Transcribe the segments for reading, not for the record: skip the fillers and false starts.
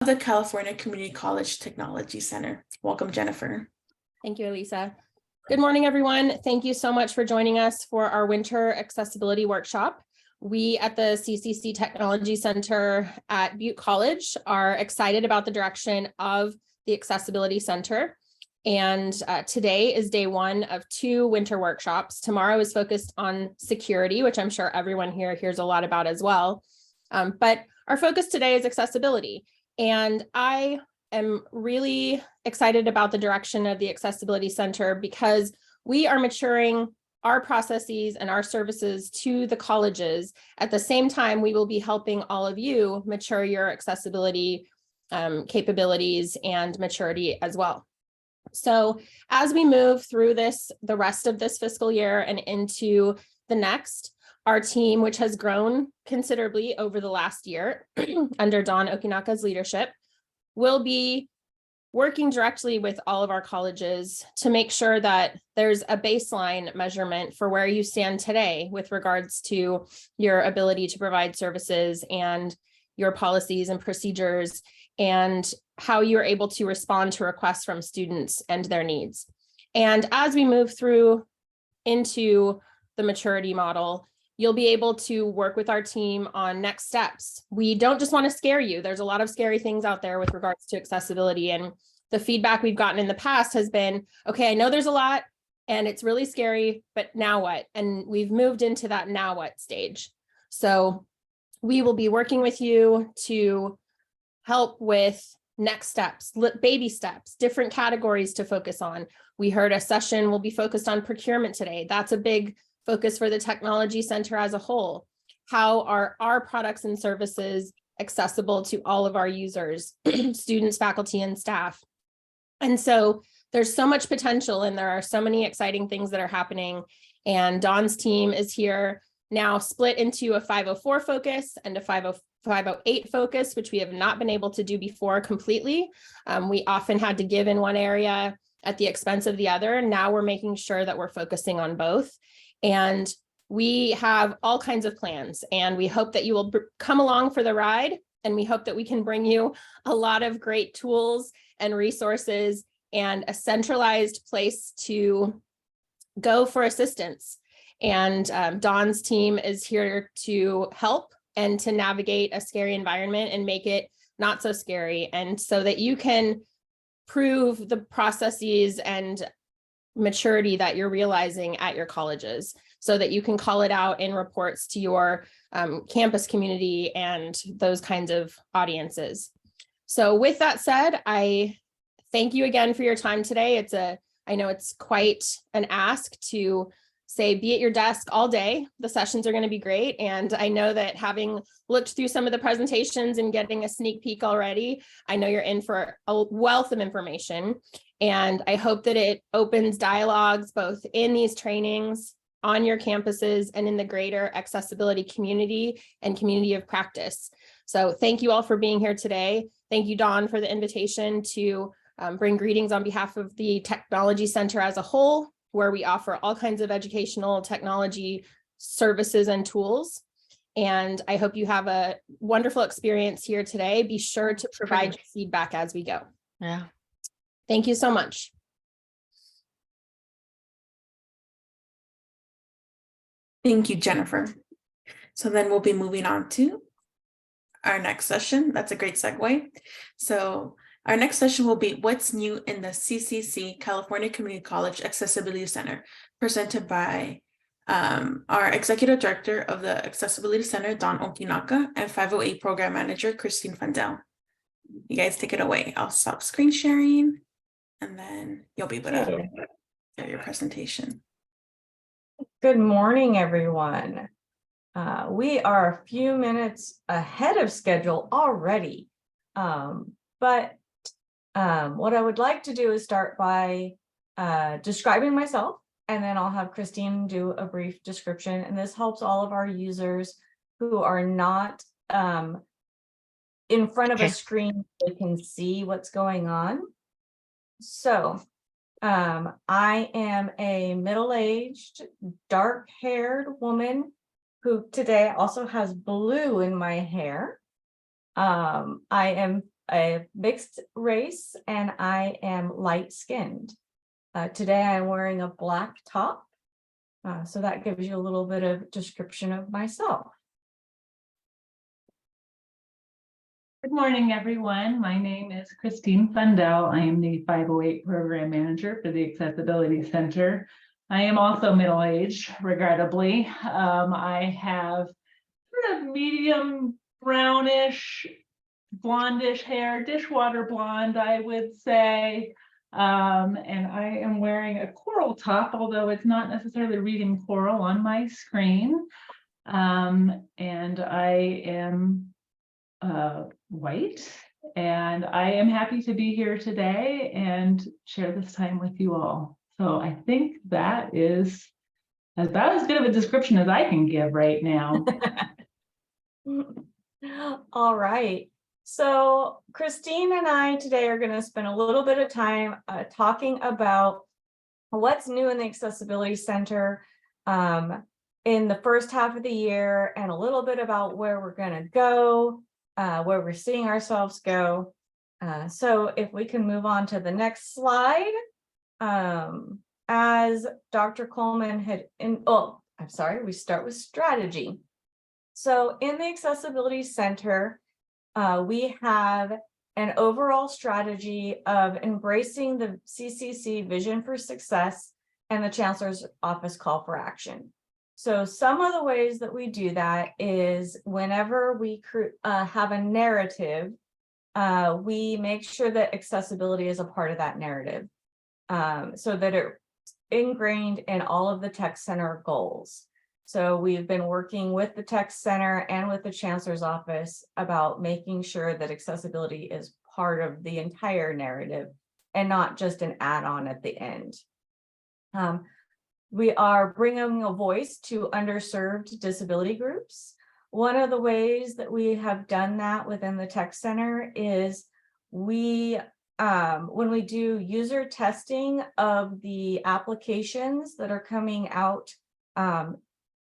of the California Community College Technology Center. Welcome, Jennifer. Thank you, Elisa. Good morning, everyone. Thank you so much for joining us for our winter accessibility workshop. We at the CCC Technology Center at Butte College are excited about the direction of the Accessibility Center. And today is day one of 2 winter workshops. Tomorrow is focused on security, which I'm sure everyone here hears a lot about as well. But our focus today is accessibility. And I am really excited about the direction of the Accessibility Center because we are maturing our processes and our services to the colleges. At the same time, we will be helping all of you mature your accessibility capabilities and maturity as well. So as we move through the rest of this fiscal year and into the next, our team, which has grown considerably over the last year under Don Okinaka's leadership, will be working directly with all of our colleges to make sure that there's a baseline measurement for where you stand today with regards to your ability to provide services and your policies and procedures and how you're able to respond to requests from students and their needs. And as we move through into the maturity model, you'll be able to work with our team on next steps. We don't just want to scare you. There's a lot of scary things out there with regards to accessibility. And the feedback we've gotten in the past has been, okay, I know there's a lot and it's really scary, but now what? And we've moved into that now what stage. So we will be working with you to help with next steps, baby steps, different categories to focus on. We heard a session will be focused on procurement today. That's a big focus for the Technology Center as a whole. How are our products and services accessible to all of our users, students, faculty, and staff? And so there's so much potential and there are so many exciting things that are happening. And Dawn's team is here now split into a 504 focus and a 508 focus, which we have not been able to do before completely. We often had to give in one area at the expense of the other. Now we're making sure that we're focusing on both. And we have all kinds of plans and we hope that you will come along for the ride. And we hope that we can bring you a lot of great tools and resources and a centralized place to go for assistance. And Dawn's team is here to help and to navigate a scary environment and make it not so scary. And so that you can prove the processes and maturity that you're realizing at your colleges so that you can call it out in reports to your campus community and those kinds of audiences. So with that said, I thank you again for your time today. I know it's quite an ask to say be at your desk all day. The sessions are going to be great. And I know that having looked through some of the presentations and getting a sneak peek already, I know you're in for a wealth of information. And I hope that it opens dialogues both in these trainings, on your campuses, and in the greater accessibility community and community of practice. So thank you all for being here today. Thank you, Dawn, for the invitation to bring greetings on behalf of the Technology Center as a whole, where we offer all kinds of educational technology services and tools. And I hope you have a wonderful experience here today. Be sure to provide your feedback as we go. Yeah. Thank you so much. Thank you, Jennifer. So then we'll be moving on to our next session. That's a great segue. So our next session will be What's New in the CCC California Community College Accessibility Center, presented by our Executive Director of the Accessibility Center, Don Okinaka, and 508 Program Manager, Christine Fundell. You guys take it away. I'll stop screen sharing, and then you'll be able to get your presentation. Good morning, everyone. We are a few minutes ahead of schedule already, but what I would like to do is start by describing myself, and then I'll have Christine do a brief description, and this helps all of our users who are not in front of a screen, they can see what's going on. So I am a middle-aged, dark-haired woman who today also has blue in my hair. I am a mixed race and I am light skinned. Today I'm wearing a black top. So that gives you a little bit of description of myself. Good morning, everyone. My name is Christine Fundell. I am the 508 Program Manager for the Accessibility Center. I am also middle-aged, regrettably. I have sort of medium brownish, blondish hair, dishwater blonde, I would say. And I am wearing a coral top, although it's not necessarily reading coral on my screen. And I am white, and I am happy to be here today and share this time with you all. So I think that is about as good of a description as I can give right now. All right. So Christine and I today are going to spend a little bit of time talking about what's new in the Accessibility Center in the first half of the year, and a little bit about where we're going to go, where we're seeing ourselves go. So if we can move on to the next slide. As Dr. Coleman we start with strategy. So in the Accessibility Center, we have an overall strategy of embracing the CCC Vision for Success and the Chancellor's Office Call for Action. So some of the ways that we do that is whenever we have a narrative, we make sure that accessibility is a part of that narrative, so that it's ingrained in all of the Tech Center goals. So we've been working with the Tech Center and with the Chancellor's Office about making sure that accessibility is part of the entire narrative and not just an add-on at the end. We are bringing a voice to underserved disability groups. One of the ways that we have done that within the Tech Center is when we do user testing of the applications that are coming out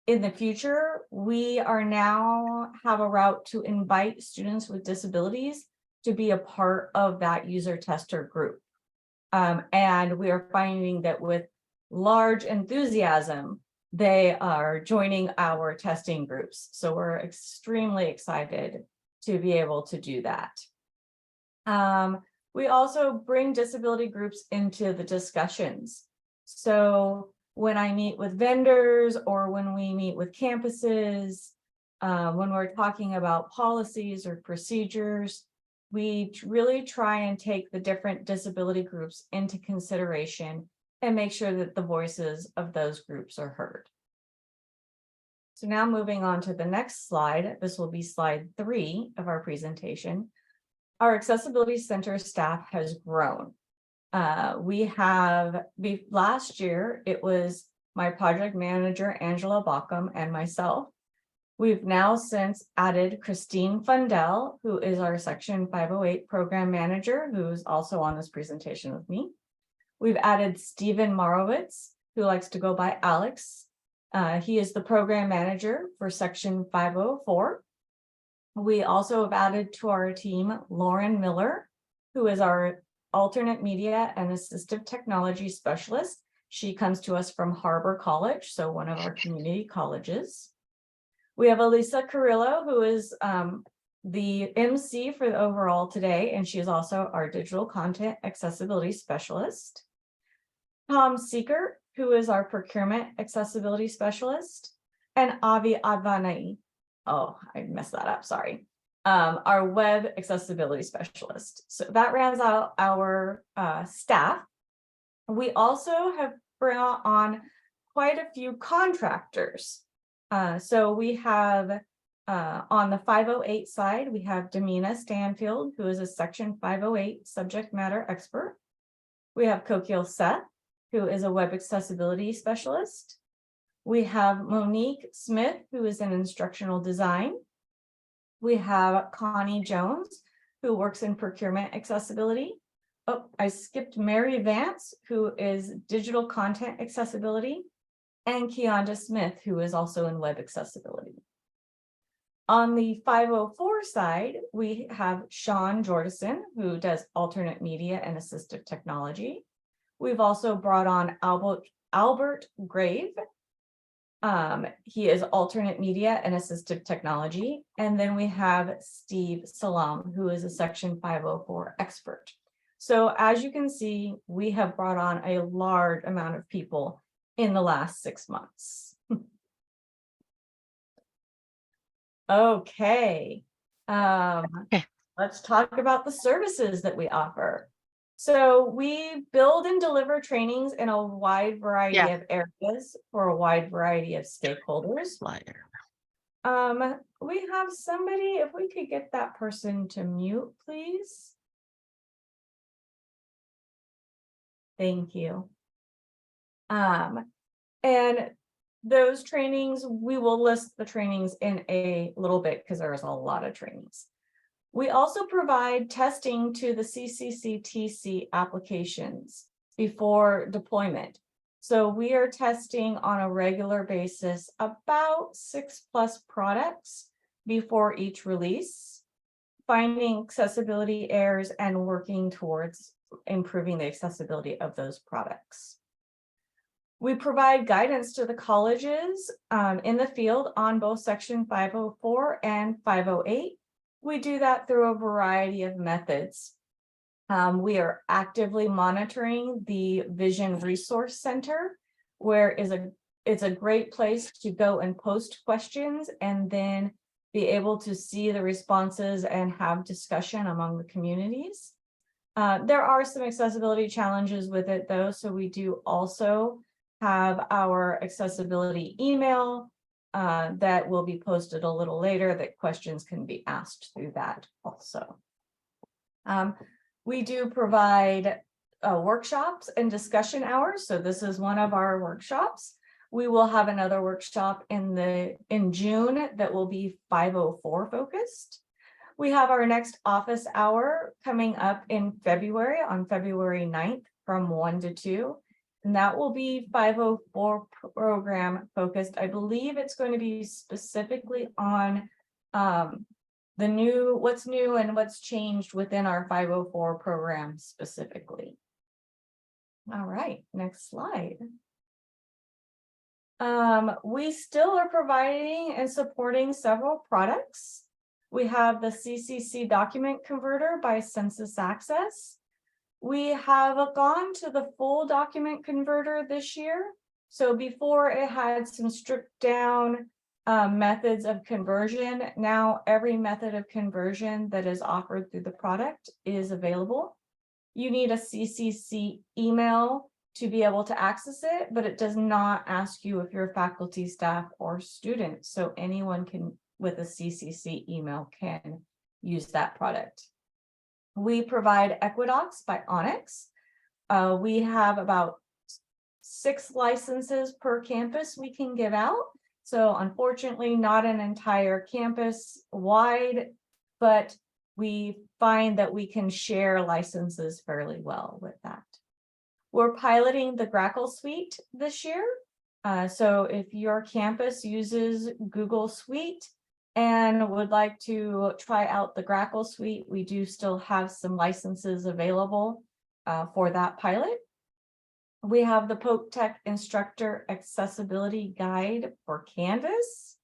in the future, we are now have a route to invite students with disabilities to be a part of that user tester group. And we are finding that with large enthusiasm, they are joining our testing groups. So we're extremely excited to be able to do that. We also bring disability groups into the discussions. So when I meet with vendors or when we meet with campuses, when we're talking about policies or procedures, we really try and take the different disability groups into consideration and make sure that the voices of those groups are heard. So now moving on to the next slide, this will be slide 3 of our presentation. Our Accessibility Center staff has grown. Last year, it was my project manager, Angela Bockham, and myself. We've now since added Christine Fundell, who is our Section 508 Program Manager, who's also on this presentation with me. We've added Stephen Morowitz, who likes to go by Alex. He is the Program Manager for Section 504. We also have added to our team Lauren Miller, who is our alternate media and assistive technology specialist. She comes to us from Harbor College, so one of our community colleges. We have Elisa Carrillo, who is the MC for the overall today, and she is also our digital content accessibility specialist. Tom Seeker, who is our procurement accessibility specialist, and Avi Advanai. Oh, I messed that up, sorry. Our web accessibility specialist. So that rounds out our staff. We also have brought on quite a few contractors. So we have on the 508 side, we have Damina Stanfield, who is a Section 508 subject matter expert. We have Kokil Seth, who is a web accessibility specialist. We have Monique Smith, who is in instructional design. We have Connie Jones, who works in procurement accessibility. Oh, I skipped Mary Vance, who is digital content accessibility, and Keonda Smith, who is also in web accessibility. On the 504 side, we have Sean Jordison, who does alternate media and assistive technology. We've also brought on Albert Grave. He is alternate media and assistive technology. And then we have Steve Salam, who is a Section 504 expert. So as you can see, we have brought on a large amount of people in the last 6 months. Okay. Let's talk about the services that we offer. So we build and deliver trainings in a wide variety of areas for a wide variety of stakeholders. We have somebody, if we could get that person to mute, please. Thank you. And those trainings, we will list the trainings in a little bit because there's a lot of trainings. We also provide testing to the CCCTC applications before deployment. So we are testing on a regular basis about 6+ products before each release, finding accessibility errors and working towards improving the accessibility of those products. We provide guidance to the colleges in the field on both Section 504 and 508. We do that through a variety of methods. We are actively monitoring the Vision Resource Center, where it's a great place to go and post questions and then be able to see the responses and have discussion among the communities. There are some accessibility challenges with it though, so we do also have our accessibility email that will be posted a little later that questions can be asked through that also. We do provide workshops and discussion hours. So this is one of our workshops. We will have another workshop in June that will be 504 focused. We have our next office hour coming up in February on February 9th from 1 to 2. And that will be 504 program focused. I believe it's going to be specifically on what's new and what's changed within our 504 program specifically. All right, next slide. We still are providing and supporting several products. We have the CCC document converter by Census Access. We have gone to the full document converter this year. So before it had some stripped down methods of conversion. Now every method of conversion that is offered through the product is available. You need a CCC email to be able to access it, but it does not ask you if you're faculty, staff, or student. So anyone can, with a CCC email, can use that product. We provide Equidocs by Onyx. We have about 6 licenses per campus we can give out. So unfortunately, not an entire campus wide, but we find that we can share licenses fairly well with that. We're piloting the Grackle Suite this year. So if your campus uses Google Suite and would like to try out the Grackle Suite, we do still have some licenses available for that pilot. We have the Poke Tech Instructor Accessibility Guide for Canvas.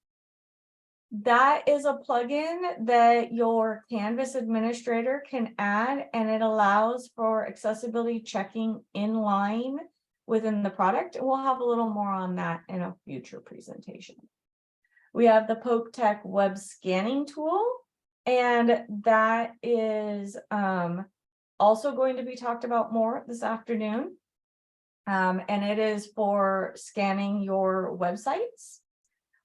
That is a plugin that your Canvas administrator can add, and it allows for accessibility checking in line within the product. And we'll have a little more on that in a future presentation. We have the Poke Tech web scanning tool, and that is also going to be talked about more this afternoon. And it is for scanning your websites.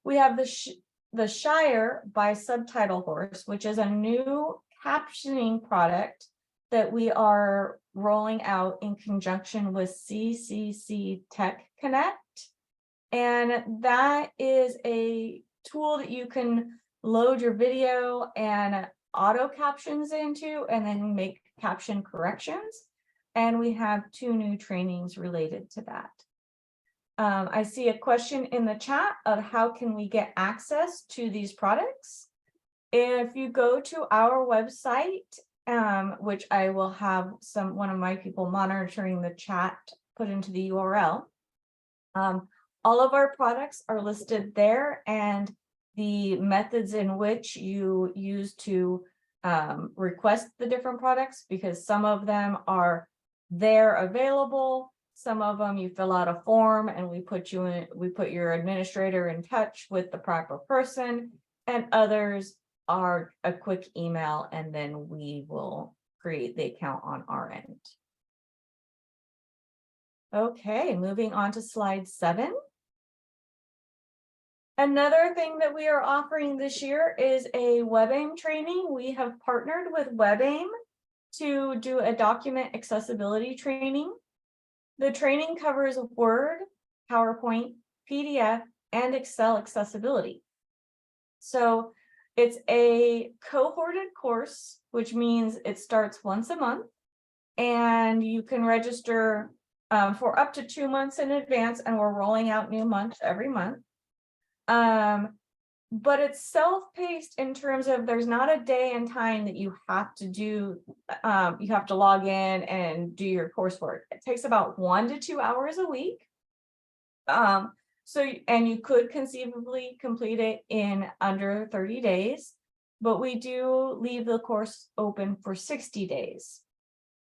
We have the Shire by Subtitle Horse, which is a new captioning product that we are rolling out in conjunction with CCC Tech Connect. And that is a tool that you can load your video and auto captions into and then make caption corrections. And we have 2 new trainings related to that. I see a question in the chat of how can we get access to these products. If you go to our website, which I will have one of my people monitoring the chat put into the URL. All of our products are listed there, and the methods in which you use to request the different products, because some of them are there available. Some of them you fill out a form and we put your administrator in touch with the proper person, and others are a quick email and then we will create the account on our end. Okay, moving on to slide 7. Another thing that we are offering this year is a WebAIM training. We have partnered with WebAIM to do a document accessibility training. The training covers Word, PowerPoint, PDF, and Excel accessibility. So it's a cohorted course, which means it starts once a month, and you can register for up to 2 months in advance, and we're rolling out new months every month. But it's self-paced in terms of there's not a day and time that you have to do, you have to log in and do your coursework. It takes about 1 to 2 hours a week. And you could conceivably complete it in under 30 days, but we do leave the course open for 60 days.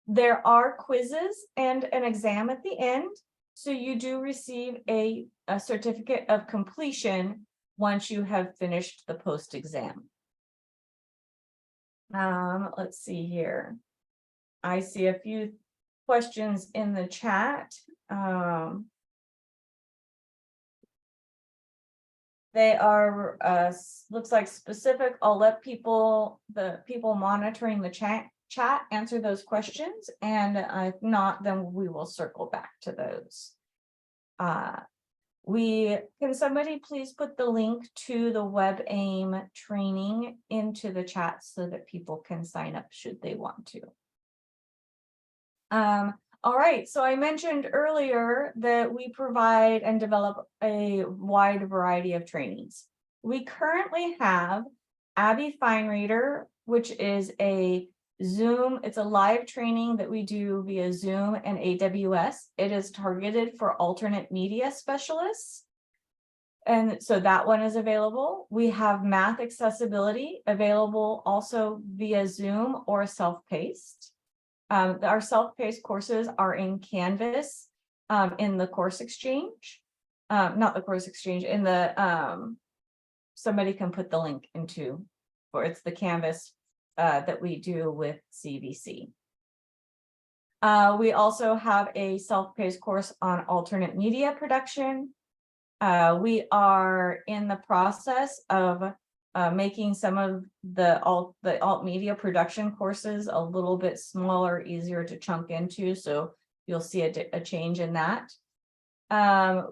There are quizzes and an exam at the end, so you do receive a certificate of completion once you have finished the post-exam. Let's see here. I see a few questions in the chat. They are, looks like specific. I'll let the people monitoring the chat answer those questions, and if not, then we will circle back to those. Can somebody please put the link to the WebAIM training into the chat so that people can sign up should they want to. All right, so I mentioned earlier that we provide and develop a wide variety of trainings. We currently have Abby Finereader, which is a Zoom. It's a live training that we do via Zoom and AWS. It is targeted for alternate media specialists. And so that one is available. We have math accessibility available also via Zoom or self-paced. Our self-paced courses are in Canvas, in the course exchange, not the course exchange, in the, somebody can put the link into, or it's the Canvas that we do with CVC. We also have a self-paced course on alternate media production. We are in the process of making some of the alt media production courses a little bit smaller, easier to chunk into. So you'll see a change in that.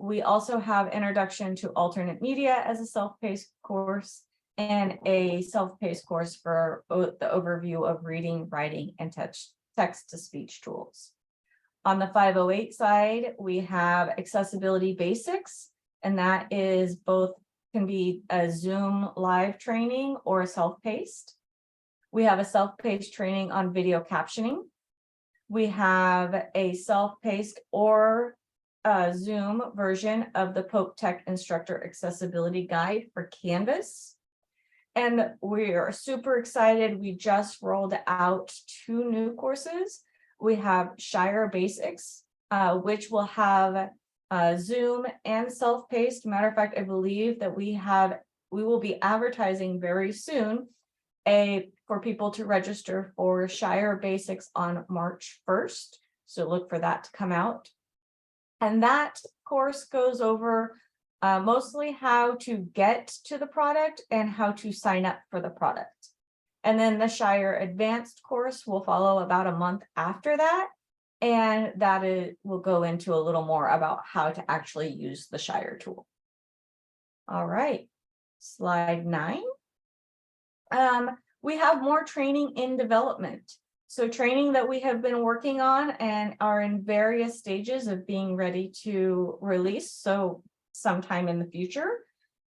We also have Introduction to Alternate Media as a self-paced course, and a self-paced course for the overview of reading, writing, and text-to-speech tools. On the 508 side, we have Accessibility Basics, and that is both can be a Zoom live training or a self-paced. We have a self-paced training on video captioning. We have a self-paced or Zoom version of the Pope Tech Instructor Accessibility Guide for Canvas. And we are super excited. We just rolled out 2 new courses. We have Shire Basics, which will have Zoom and self-paced. Matter of fact, I believe that we will be advertising very soon for people to register for Shire Basics on March 1st. So look for that to come out. And that course goes over mostly how to get to the product and how to sign up for the product. And then the Shire Advanced course will follow about a month after that. And that will go into a little more about how to actually use the Shire tool. All right, slide 9. We have more training in development. So training that we have been working on and are in various stages of being ready to release. So sometime in the future,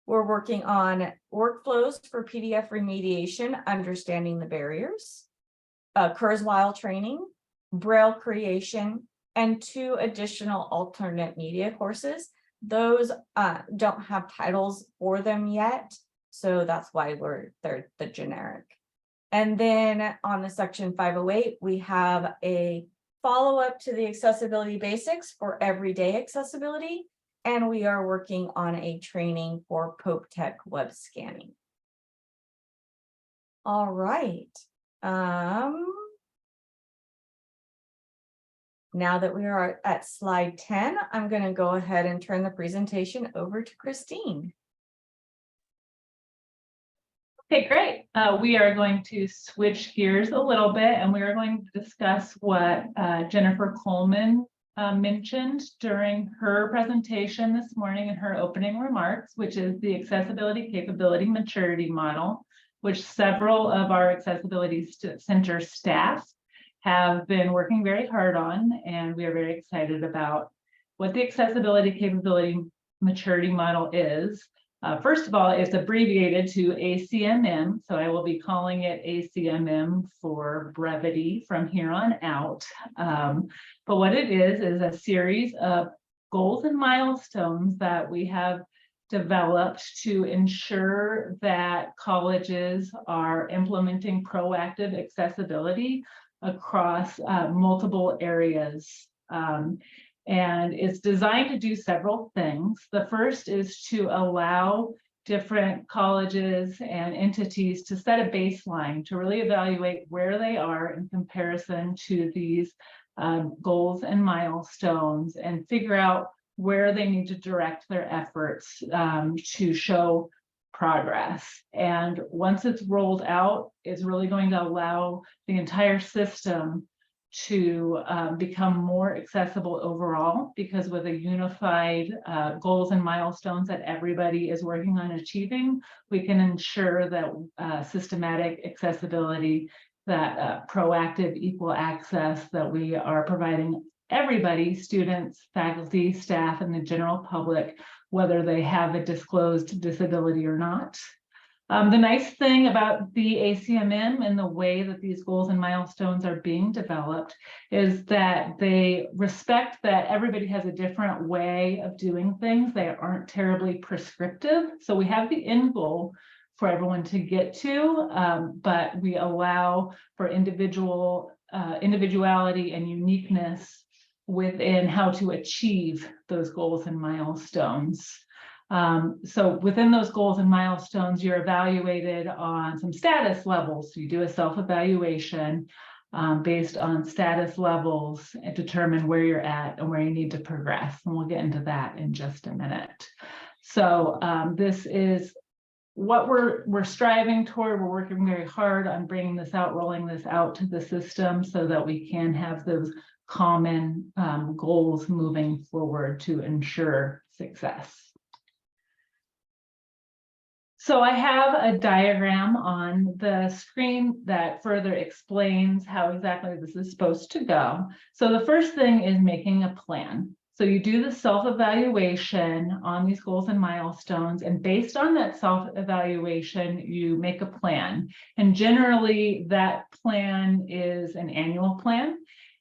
We're working on workflows for PDF remediation, understanding the barriers, Kurzweil training, Braille creation, and 2 additional alternate media courses. Those don't have titles for them yet, so that's why they're the generic. And then on the section 508, we have a follow-up to the accessibility basics for everyday accessibility, and we are working on a training for Pope Tech web scanning. All right. Now that we are at slide 10, I'm going to go ahead and turn the presentation over to Christine. Okay, great. We are going to switch gears a little bit, and we are going to discuss what Jennifer Coleman mentioned during her presentation this morning in her opening remarks, which is the accessibility capability maturity model, which several of our accessibility center staff have been working very hard on, and we are very excited about what the accessibility capability maturity model is. First of all, it's abbreviated to ACMM, so I will be calling it ACMM for brevity from here on out. But what it is a series of goals and milestones that we have developed to ensure that colleges are implementing proactive accessibility across multiple areas. And it's designed to do several things. The first is to allow different colleges and entities to set a baseline to really evaluate where they are in comparison to these goals and milestones, and figure out where they need to direct their efforts to show progress. And once it's rolled out, it's really going to allow the entire system to become more accessible overall, because with a unified goals and milestones that everybody is working on achieving, we can ensure that systematic accessibility, that proactive equal access that we are providing everybody, students, faculty, staff, and the general public, whether they have a disclosed disability or not. The nice thing about the ACMM and the way that these goals and milestones are being developed is that they respect that everybody has a different way of doing things. They aren't terribly prescriptive. So we have the end goal for everyone to get to, but we allow for individuality and uniqueness within how to achieve those goals and milestones. So within those goals and milestones, you're evaluated on some status levels. So you do a self-evaluation based on status levels and determine where you're at and where you need to progress. And we'll get into that in just a minute. So this is what we're striving toward. We're working very hard on bringing this out, rolling this out to the system so that we can have those common goals moving forward to ensure success. So I have a diagram on the screen that further explains how exactly this is supposed to go. So the first thing is making a plan. So you do the self-evaluation on these goals and milestones, and based on that self-evaluation, you make a plan. And generally that plan is an annual plan,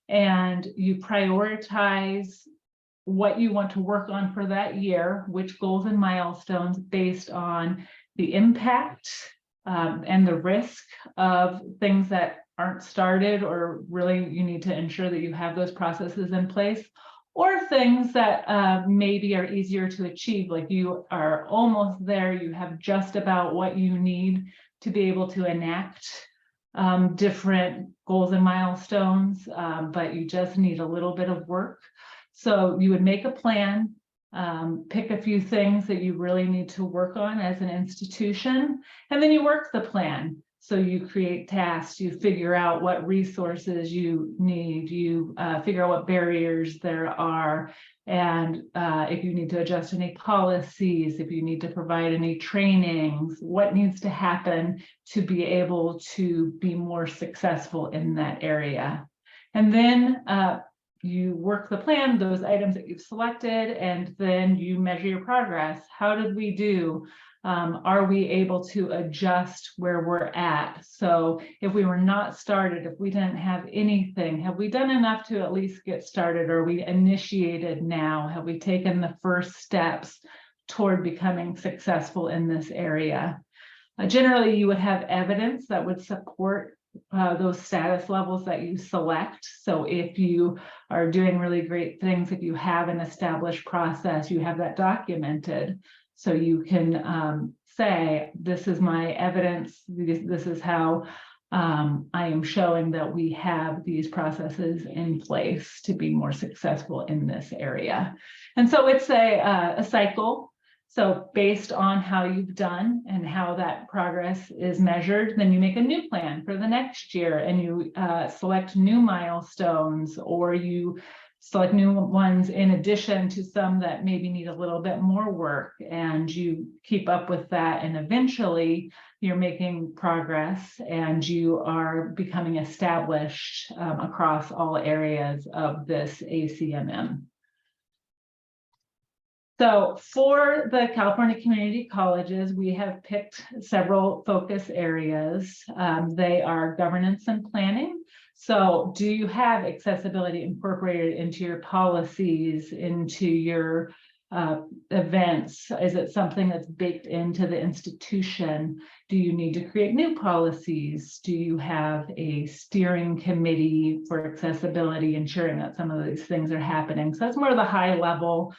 and you prioritize what you want to work on for that year, which goals and milestones based on the impact and the risk of things that aren't started, or really you need to ensure that you have those processes in place, or things that maybe are easier to achieve, like you are almost there, you have just about what you need to be able to enact different goals and milestones, but you just need a little bit of work. So you would make a plan, pick a few things that you really need to work on as an institution, and then you work the plan. So you create tasks, you figure out what resources you need, you figure out what barriers there are, and if you need to adjust any policies, if you need to provide any trainings, what needs to happen to be able to be more successful in that area. And then you work the plan, those items that you've selected, and then you measure your progress. How did we do? Are we able to adjust where we're at? So if we were not started, if we didn't have anything, have we done enough to at least get started? Are we initiated now? Have we taken the first steps toward becoming successful in this area? Generally, you would have evidence that would support those status levels that you select. So if you are doing really great things, if you have an established process, you have that documented. So you can say, this is my evidence, this is how I am showing that we have these processes in place to be more successful in this area. And so it's a cycle. So based on how you've done and how that progress is measured, then you make a new plan for the next year and you select new milestones, or you select new ones in addition to some that maybe need a little bit more work, and you keep up with that, and eventually you're making progress and you are becoming established across all areas of this ACMM. So for the California Community Colleges, we have picked several focus areas. They are governance and planning. So do you have accessibility incorporated into your policies, into your events? Is it something that's baked into the institution? Do you need to create new policies? Do you have a steering committee for accessibility, ensuring that some of these things are happening? So that's more of the high level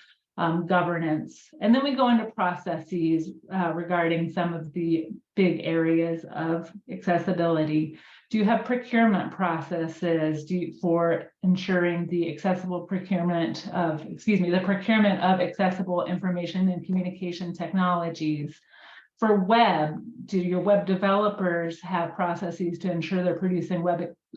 governance. And then we go into processes regarding some of the big areas of accessibility. Do you have procurement processes for ensuring the accessible procurement of, the procurement of accessible information and communication technologies? For web, do your web developers have processes to ensure they're producing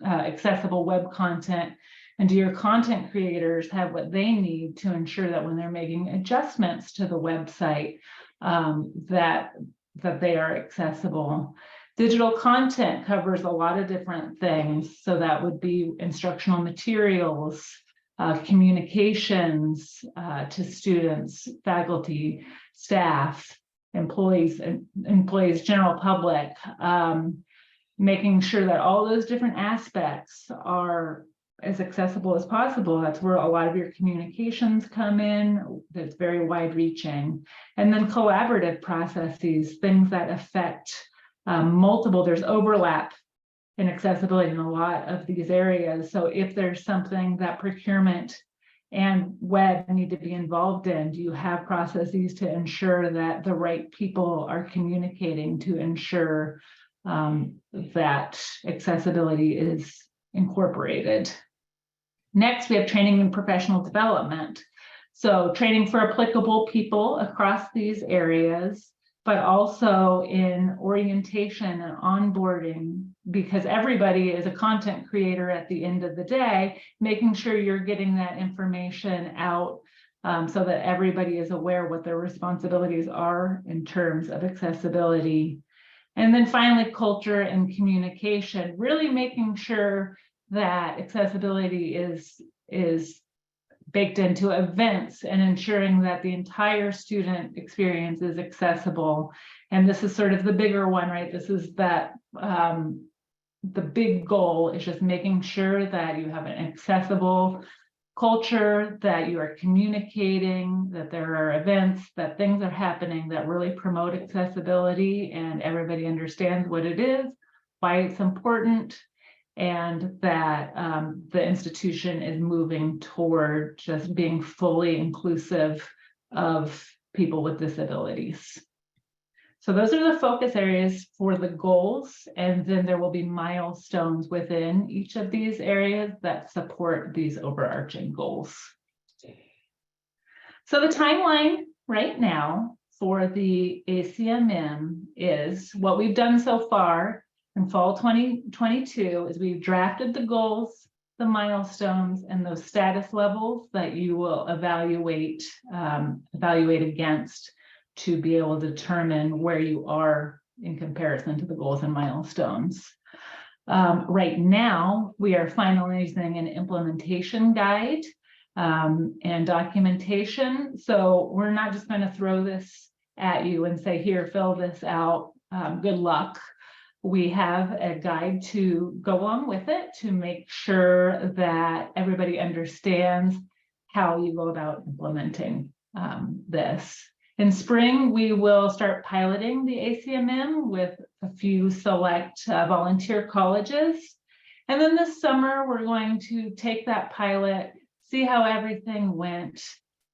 accessible web content? And do your content creators have what they need to ensure that when they're making adjustments to the website, that they are accessible? Digital content covers a lot of different things. So that would be instructional materials, communications to students, faculty, staff, employees, general public, making sure that all those different aspects are as accessible as possible. That's where a lot of your communications come in. That's very wide reaching. And then collaborative processes, things that affect multiple, there's overlap in accessibility in a lot of these areas. So if there's something that procurement and web need to be involved in, do you have processes to ensure that the right people are communicating to ensure that accessibility is incorporated? Next, we have training and professional development. So training for applicable people across these areas, but also in orientation and onboarding, because everybody is a content creator at the end of the day, making sure you're getting that information out so that everybody is aware what their responsibilities are in terms of accessibility. And then finally, culture and communication, really making sure that accessibility is baked into events and ensuring that the entire student experience is accessible. And this is sort of the bigger one, right? This is that the big goal is just making sure that you have an accessible culture, that you are communicating, that there are events, that things are happening that really promote accessibility and everybody understands what it is, why it's important, and that the institution is moving toward just being fully inclusive of people with disabilities. So those are the focus areas for the goals, and then there will be milestones within each of these areas that support these overarching goals. So the timeline right now for the ACMM is what we've done so far in fall 2022 is we've drafted the goals, the milestones, and those status levels that you will evaluate against to be able to determine where you are in comparison to the goals and milestones. Right now, we are finalizing an implementation guide and documentation. So we're not just going to throw this at you and say, here, fill this out. Good luck. We have a guide to go along with it to make sure that everybody understands how you go about implementing this. In spring, we will start piloting the ACMM with a few select volunteer colleges. And then this summer, we're going to take that pilot, see how everything went,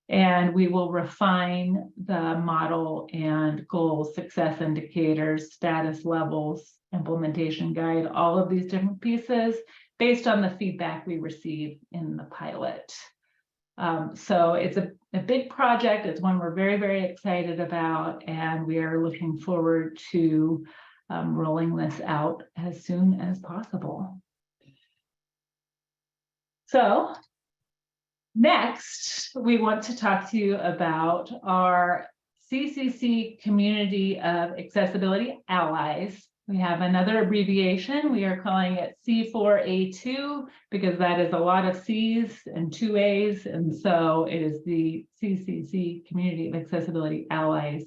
and we will refine the model and goals, success indicators, status levels, implementation guide, all of these different pieces based on the feedback we receive in the pilot. So it's a big project. It's one we're very, very excited about, and we are looking forward to rolling this out as soon as possible. So next, we want to talk to you about our CCC Community of Accessibility Allies. We have another abbreviation. We are calling it C4A2 because that is a lot of C's and 2 A's. And so it is the CCC Community of Accessibility Allies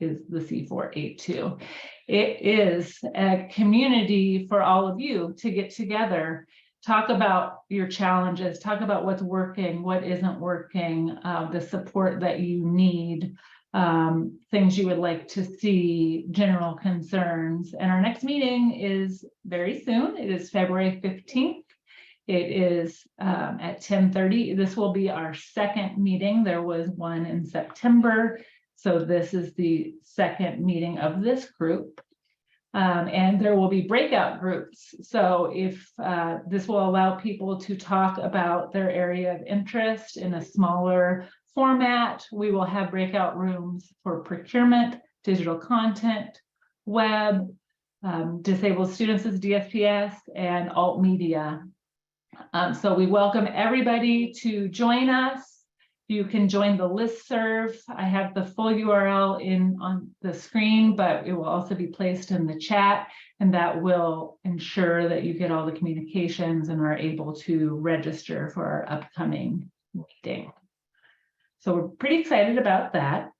is the C4A2. It is a community for all of you to get together, talk about your challenges, talk about what's working, what isn't working, the support that you need, things you would like to see, general concerns. And our next meeting is very soon. It is February 15th. It is at 10:30. This will be our second meeting. There was one in September. So this is the second meeting of this group. And there will be breakout groups. So if this will allow people to talk about their area of interest in a smaller format, we will have breakout rooms for procurement, digital content, web, disabled students as DSPS, and alt media. So we welcome everybody to join us. You can join the listserv. I have the full URL on the screen, but it will also be placed in the chat, and that will ensure that you get all the communications and are able to register for our upcoming meeting. So we're pretty excited about that.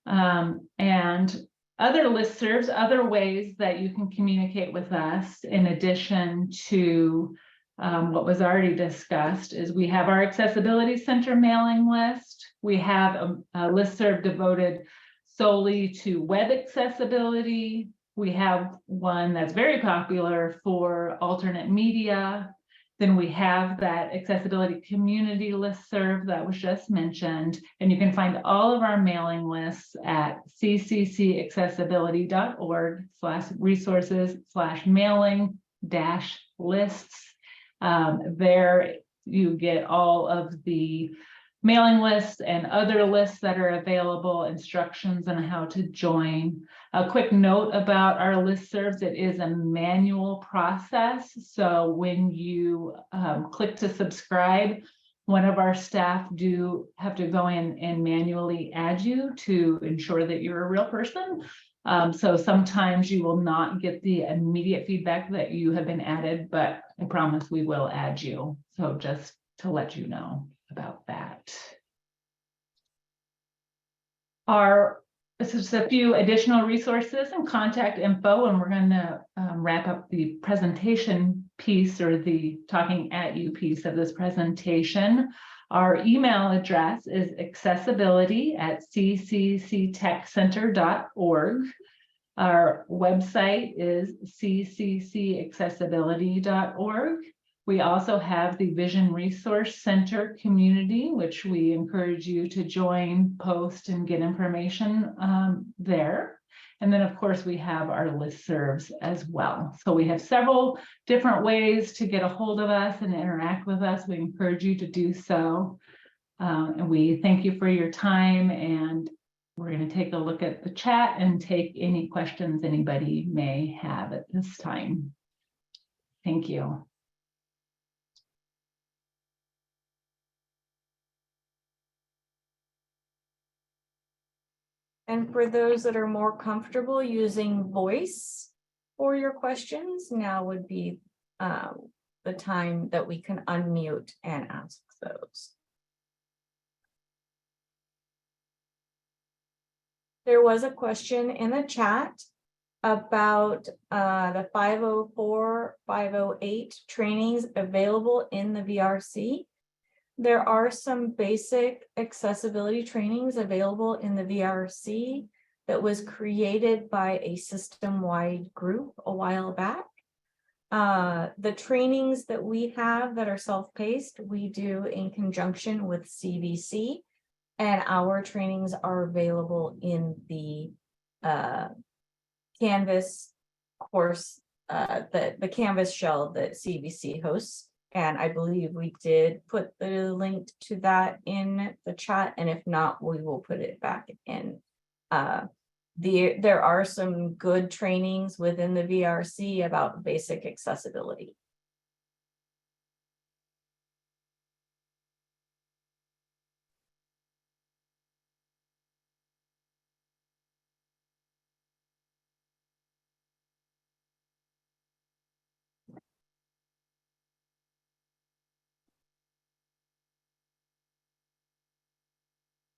And other listservs, other ways that you can communicate with us in addition to what was already discussed is we have our Accessibility Center mailing list. We have a listserv devoted solely to web accessibility. We have one that's very popular for alternate media. Then we have that accessibility community listserv that was just mentioned. And you can find all of our mailing lists at cccaccessibility.org/resources/mailing-lists. There you get all of the mailing lists and other lists that are available, instructions on how to join. A quick note about our listservs, it is a manual process. So when you click to subscribe, one of our staff do have to go in and manually add you to ensure that you're a real person. So sometimes you will not get the immediate feedback that you have been added, but I promise we will add you. So just to let you know about that. This is a few additional resources and contact info, and we're going to wrap up the presentation piece or the talking at you piece of this presentation. Our email address is accessibility@ccctechcenter.org. Our website is cccaccessibility.org. We also have the Vision Resource Center community, which we encourage you to join, post, and get information there. And then, of course, we have our listservs as well. So we have several different ways to get a hold of us and interact with us. We encourage you to do so. And we thank you for your time. And we're going to take a look at the chat and take any questions anybody may have at this time. Thank you. And for those that are more comfortable using voice for your questions, now would be the time that we can unmute and ask those. There was a question in the chat about the 504, 508 trainings available in the VRC. There are some basic accessibility trainings available in the VRC that was created by a system-wide group a while back. The trainings that we have that are self-paced, we do in conjunction with CVC, and our trainings are available in the Canvas course, the Canvas shell that CVC hosts. And I believe we did put the link to that in the chat, and if not, we will put it back in. There are some good trainings within the VRC about basic accessibility.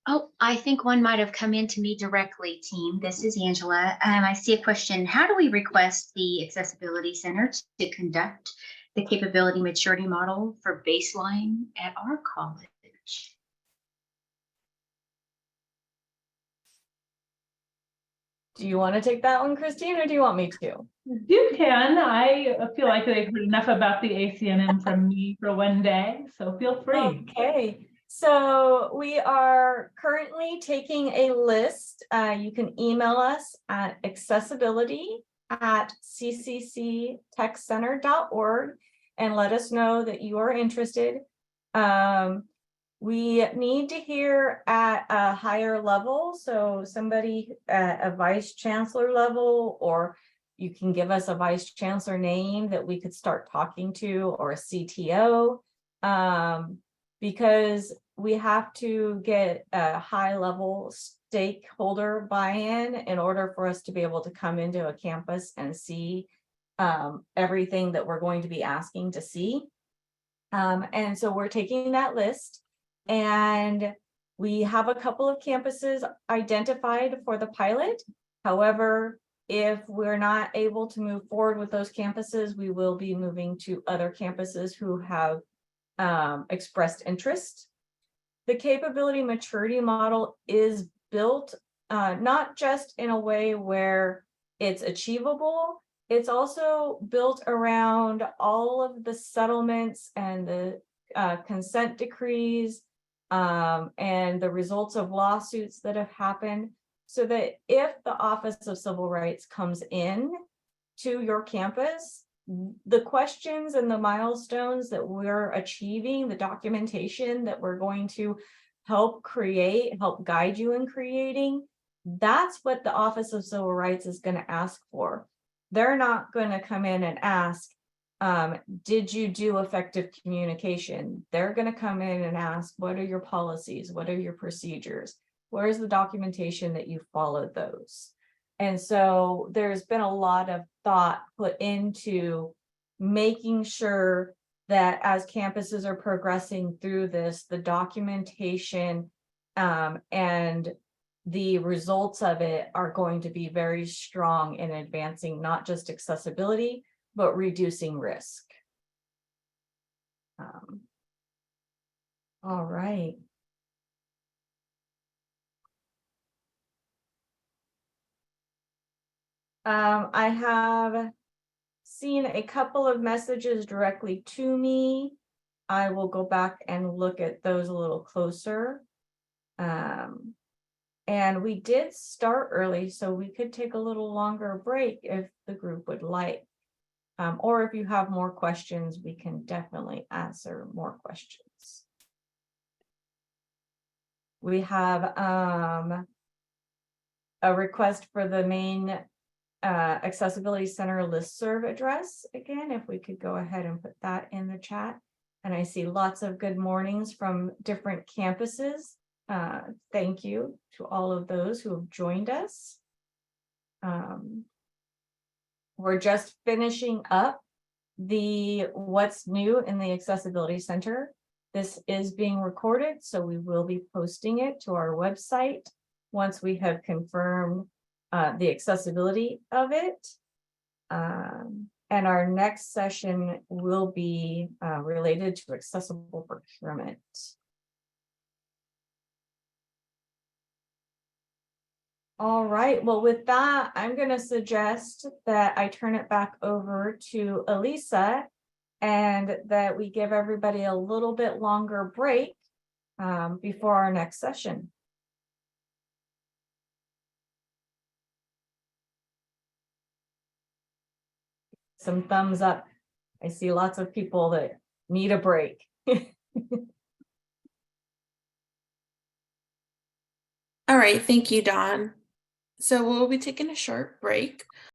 Oh, I think one might have come in to me directly, team. This is Angela. I see a question. How do we request the Accessibility Center to conduct the capability maturity model for baseline at our college? Do you want to take that one, Christine, or do you want me to? You can. I feel like they've heard enough about the ACMM from me for one day, so feel free. Okay. So we are currently taking a list. You can email us at accessibility@ccctechcenter.org and let us know that you are interested. We need to hear at a higher level. So somebody at a vice chancellor level, or you can give us a vice chancellor name that we could start talking to, or a CTO. Because we have to get a high level stakeholder buy-in in order for us to be able to come into a campus and see everything that we're going to be asking to see. And so we're taking that list, and we have a couple of campuses identified for the pilot. However, if we're not able to move forward with those campuses, we will be moving to other campuses who have expressed interest. The capability maturity model is built not just in a way where it's achievable, it's also built around all of the settlements and the consent decrees and the results of lawsuits that have happened, so that if the Office of Civil Rights comes in to your campus, the questions and the milestones that we're achieving, the documentation that we're going to help guide you in creating, that's what the Office of Civil Rights is going to ask for. They're not going to come in and ask, did you do effective communication? They're going to come in and ask, what are your policies? What are your procedures? Where's the documentation that you followed those? And so there's been a lot of thought put into making sure that as campuses are progressing through this, the documentation and the results of it are going to be very strong in advancing not just accessibility, but reducing risk. All right. I have seen a couple of messages directly to me. I will go back and look at those a little closer. And we did start early, so we could take a little longer break if the group would like. Or if you have more questions, we can definitely answer more questions. We have a request for the main Accessibility Center listserv address. Again, if we could go ahead and put that in the chat. And I see lots of good mornings from different campuses. Thank you to all of those who have joined us. We're just finishing up the what's new in the Accessibility Center. This is being recorded, so we will be posting it to our website once we have confirmed the accessibility of it. And our next session will be related to accessible procurement. All right, well, with that, I'm going to suggest that I turn it back over to Elisa and that we give everybody a little bit longer break before our next session. Some thumbs up. I see lots of people that need a break. All right, thank you, Dawn. So we'll be taking a short break.